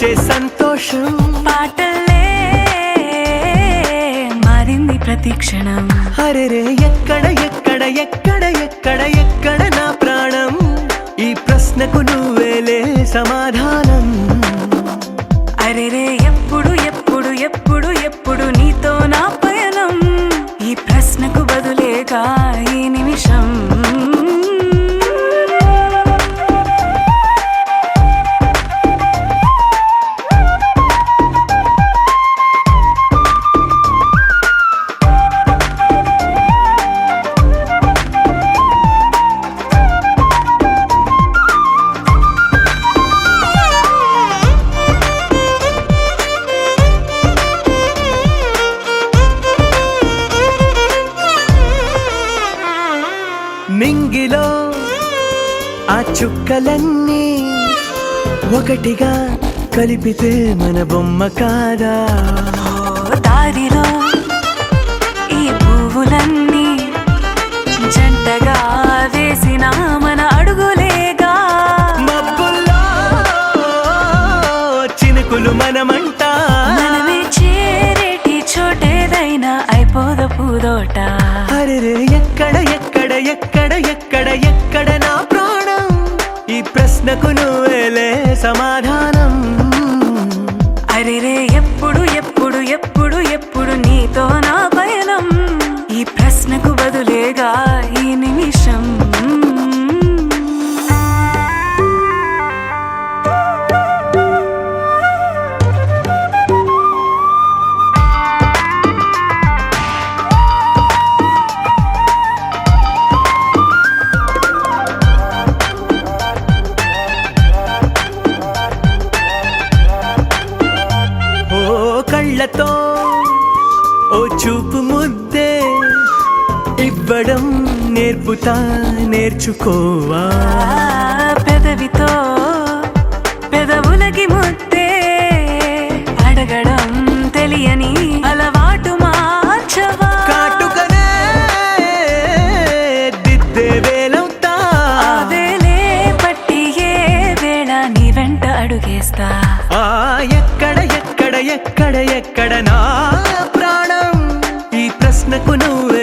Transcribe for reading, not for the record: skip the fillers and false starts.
వచ్చే సంతోషం పాటలే మారింది ప్రతిక్షణం. అరెరే ఎక్కడ ఎక్కడ ఎక్కడ ఎక్కడ ఎక్కడ నా ప్రాణం, ఈ ప్రశ్నకు నువ్వేలే సమాధానం. అరెరే ఎప్పుడు ఎప్పుడు ఎప్పుడు ఎప్పుడు నీతో నా పయనం, ఈ ప్రశ్నకు బదులేగా ఈ నిమిషం. నింగిలో ఆ చుక్కలన్నీ ఒకటిగా కలిపితే మన బొమ్మ కాదా? దారిలో ఈ పువ్వులన్నీ జంటగా వేసిన మన అడుగులేగా. మబ్బుల్లో చినుకులు మనమంట, మనమే చేరేటి చోటేదైనా అయిపోదు పూదోట. అరెరే ఎక్కడ ఎక్కడ ఎక్కడ ఎక్కడ ఎక్కడ నా ప్రాణం, ఈ ప్రశ్నకు నువ్వేలే సమాధానం. అరెరే ఎప్పుడు ఎప్పుడు ఎప్పుడు ఎప్పుడు నీతో నా పయనం, ఈ ప్రశ్నకు బదులేగా ఈ నిమిషం. కళ్ళతో ఓ చూపు ముద్దే ఇవ్వడం నేర్పుతా, నేర్చుకోవా. పెదవితో పెదవులకి ముద్దే అడగడం తెలియని అలవాటు మార్చవా. కాటుకనే దిద్దే వేలవుతా, వేలే పట్టి ఏ వేళ నీ వెంట అడుగేస్తా. ఎక్కడ ఎక్కడ ఎక్కడ ఎక్కడ నా ప్రాణం, ఈ ప్రశ్నకు నువ్వు